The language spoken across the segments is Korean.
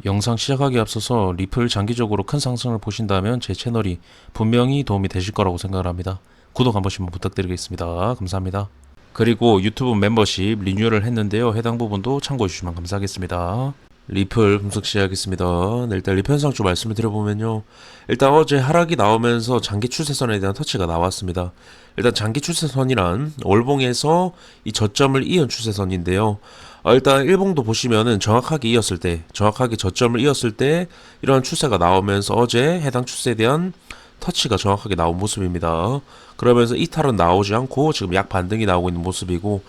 영상 시작하기에 앞서서 리플 장기적으로 큰 상승을 보신다면 제 채널이 분명히 도움이 되실 거라고 생각을 합니다. 구독 한 번씩만 부탁드리겠습니다. 감사합니다. 그리고 유튜브 멤버십 리뉴얼을 했는데요. 해당 부분도 참고해 주시면 감사하겠습니다. 리플 분석 시작하겠습니다. 네, 일단 리플 현상 좀 말씀을 드려보면요. 일단 어제 하락이 나오면서 장기 추세선에 대한 터치가 나왔습니다. 일단 장기 추세선이란 월봉에서 이 저점을 이은 추세선인데요. 일단 일봉도 보시면은 정확하게 이었을 때, 정확하게 저점을 이었을 때 이런 추세가 나오면서 어제 해당 추세에 대한 터치가 정확하게 나온 모습입니다. 그러면서 이탈은 나오지 않고 지금 약 반등이 나오고 있는 모습이고,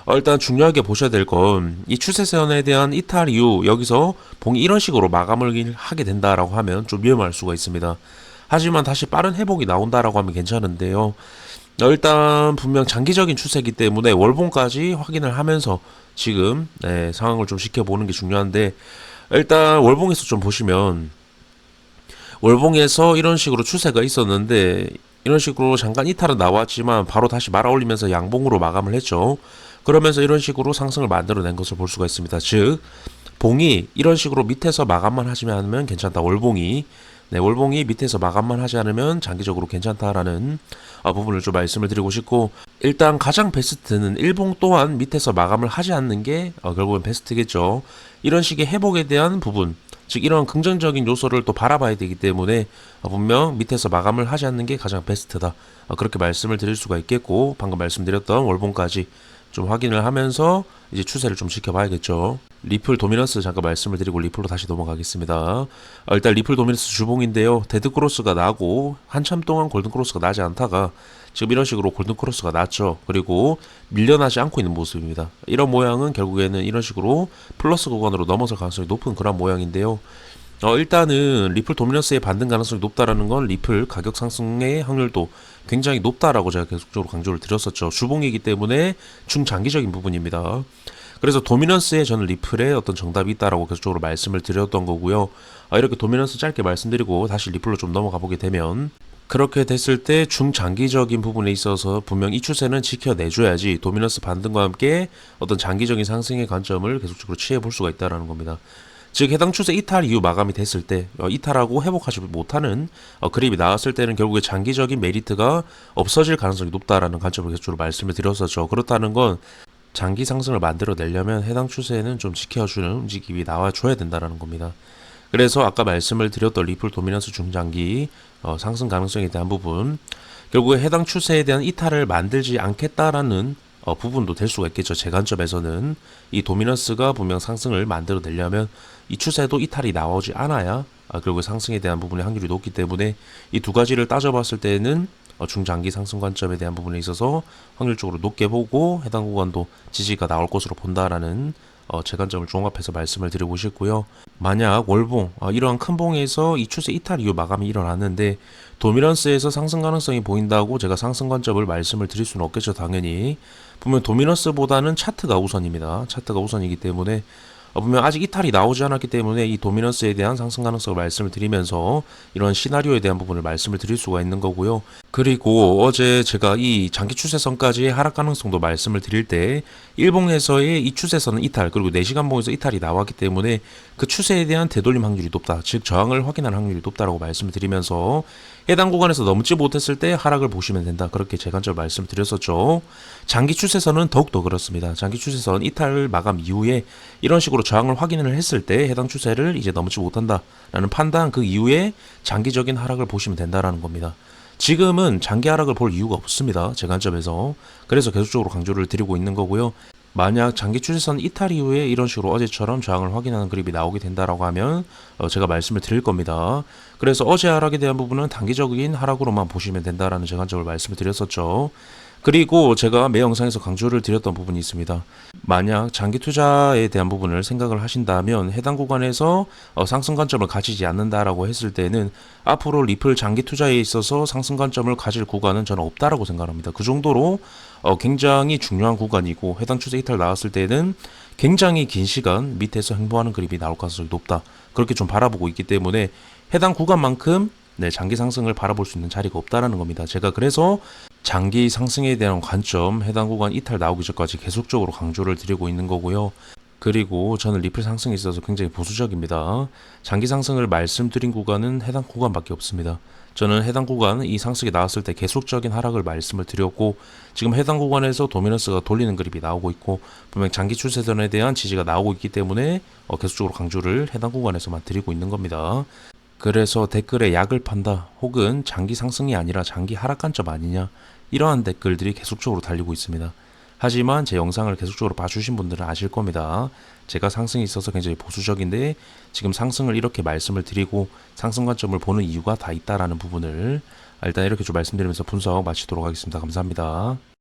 일단 중요하게 보셔야 될 건 이 추세선에 대한 이탈 이후 여기서 봉이 이런 식으로 마감을 하게 된다라고 하면 좀 위험할 수가 있습니다. 하지만 다시 빠른 회복이 나온다라고 하면 괜찮은데요. 일단 분명 장기적인 추세이기 때문에 월봉까지 확인을 하면서 지금 상황을 좀 지켜보는 게 중요한데, 일단 월봉에서 좀 보시면 월봉에서 이런 식으로 추세가 있었는데 이런 식으로 잠깐 이탈은 나왔지만 바로 다시 말아 올리면서 양봉으로 마감을 했죠. 그러면서 이런 식으로 상승을 만들어낸 것을 볼 수가 있습니다. 즉 봉이 이런 식으로 밑에서 마감만 하지 않으면 괜찮다. 월봉이 월봉이 밑에서 마감만 하지 않으면 장기적으로 괜찮다라는 부분을 좀 말씀을 드리고 싶고, 일단 가장 베스트는 일봉 또한 밑에서 마감을 하지 않는 게 결국은 베스트겠죠. 이런 식의 회복에 대한 부분, 즉 이런 긍정적인 요소를 또 바라봐야 되기 때문에 분명 밑에서 마감을 하지 않는 게 가장 베스트다. 그렇게 말씀을 드릴 수가 있겠고, 방금 말씀드렸던 월봉까지 좀 확인을 하면서 이제 추세를 좀 지켜봐야겠죠. 리플 도미넌스 잠깐 말씀을 드리고 리플로 다시 넘어가겠습니다. 일단 리플 도미넌스 주봉인데요. 데드크로스가 나고 한참 동안 골든크로스가 나지 않다가 지금 이런 식으로 골든크로스가 났죠. 그리고 밀려나지 않고 있는 모습입니다. 이런 모양은 결국에는 이런 식으로 플러스 구간으로 넘어설 가능성이 높은 그런 모양인데요. 일단은 리플 도미넌스의 반등 가능성이 높다라는 건 리플 가격 상승의 확률도 굉장히 높다라고 제가 계속적으로 강조를 드렸었죠. 주봉이기 때문에 중장기적인 부분입니다. 그래서 도미넌스에 저는 리플에 어떤 정답이 있다라고 계속적으로 말씀을 드렸던 거고요. 이렇게 도미넌스 짧게 말씀드리고 다시 리플로 좀 넘어가 보게 되면, 그렇게 됐을 때 중장기적인 부분에 있어서 분명 이 추세는 지켜내줘야지 도미넌스 반등과 함께 어떤 장기적인 상승의 관점을 계속적으로 취해 볼 수가 있다는 겁니다. 즉 해당 추세 이탈 이후 마감이 됐을 때 이탈하고 회복하지 못하는 그림이 나왔을 때는 결국에 장기적인 메리트가 없어질 가능성이 높다라는 관점을 계속적으로 말씀을 드렸었죠. 그렇다는 건 장기 상승을 만들어내려면 해당 추세는 좀 지켜주는 움직임이 나와줘야 된다는 겁니다. 그래서 아까 말씀을 드렸던 리플 도미넌스 중장기 상승 가능성에 대한 부분, 결국에 해당 추세에 대한 이탈을 만들지 않겠다라는 부분도 될 수가 있겠죠. 제 관점에서는 이 도미넌스가 분명 상승을 만들어내려면 이 추세도 이탈이 나오지 않아야 결국 상승에 대한 부분의 확률이 높기 때문에 이 두 가지를 따져봤을 때는 중장기 상승 관점에 대한 부분에 있어서 확률적으로 높게 보고 해당 구간도 지지가 나올 것으로 본다라는 제 관점을 종합해서 말씀을 드리고 싶고요. 만약 월봉 이러한 큰 봉에서 이 추세 이탈 이후 마감이 일어났는데 도미넌스에서 상승 가능성이 보인다고 제가 상승 관점을 말씀을 드릴 수는 없겠죠. 당연히 보면 도미넌스보다는 차트가 우선입니다. 차트가 우선이기 때문에 분명 아직 이탈이 나오지 않았기 때문에 이 도미넌스에 대한 상승 가능성을 말씀을 드리면서 이런 시나리오에 대한 부분을 말씀을 드릴 수가 있는 거고요. 그리고 어제 제가 이 장기 추세선까지의 하락 가능성도 말씀을 드릴 때 일봉에서의 이 추세선은 이탈, 그리고 4시간 봉에서 이탈이 나왔기 때문에 그 추세에 대한 되돌림 확률이 높다, 즉 저항을 확인할 확률이 높다라고 말씀을 드리면서 해당 구간에서 넘지 못했을 때 하락을 보시면 된다, 그렇게 제 관점을 말씀을 드렸었죠. 장기 추세선은 더욱더 그렇습니다. 장기 추세선 이탈 마감 이후에 이런 식으로 저항을 확인을 했을 때 해당 추세를 이제 넘지 못한다라는 판단, 그 이후에 장기적인 하락을 보시면 된다라는 겁니다. 지금은 장기 하락을 볼 이유가 없습니다. 제 관점에서. 그래서 계속적으로 강조를 드리고 있는 거고요. 만약 장기 추세선 이탈 이후에 이런 식으로 어제처럼 저항을 확인하는 그림이 나오게 된다라고 하면 제가 말씀을 드릴 겁니다. 그래서 어제 하락에 대한 부분은 단기적인 하락으로만 보시면 된다라는 제 관점을 말씀을 드렸었죠. 그리고 제가 매 영상에서 강조를 드렸던 부분이 있습니다. 만약 장기 투자에 대한 부분을 생각을 하신다면 해당 구간에서 상승 관점을 가지지 않는다라고 했을 때는 앞으로 리플 장기 투자에 있어서 상승 관점을 가질 구간은 저는 없다라고 생각합니다. 그 정도로 굉장히 중요한 구간이고 해당 추세 이탈 나왔을 때는 굉장히 긴 시간 밑에서 횡보하는 그림이 나올 가능성이 높다, 그렇게 좀 바라보고 있기 때문에 해당 구간만큼 장기 상승을 바라볼 수 있는 자리가 없다라는 겁니다. 제가 그래서 장기 상승에 대한 관점, 해당 구간 이탈 나오기 전까지 계속적으로 강조를 드리고 있는 거고요. 그리고 저는 리플 상승에 있어서 굉장히 보수적입니다. 장기 상승을 말씀드린 구간은 해당 구간밖에 없습니다. 저는 해당 구간 이 상승이 나왔을 때 계속적인 하락을 말씀을 드렸고 지금 해당 구간에서 도미넌스가 돌리는 그림이 나오고 있고 분명 장기 추세선에 대한 지지가 나오고 있기 때문에 계속적으로 강조를 해당 구간에서만 드리고 있는 겁니다. 그래서 댓글에 약을 판다 혹은 장기 상승이 아니라 장기 하락 관점 아니냐 이러한 댓글들이 계속적으로 달리고 있습니다. 하지만 제 영상을 계속적으로 봐주신 분들은 아실 겁니다. 제가 상승이 있어서 굉장히 보수적인데 지금 상승을 이렇게 말씀을 드리고 상승 관점을 보는 이유가 다 있다라는 부분을 일단 이렇게 좀 말씀드리면서 분석 마치도록 하겠습니다. 감사합니다.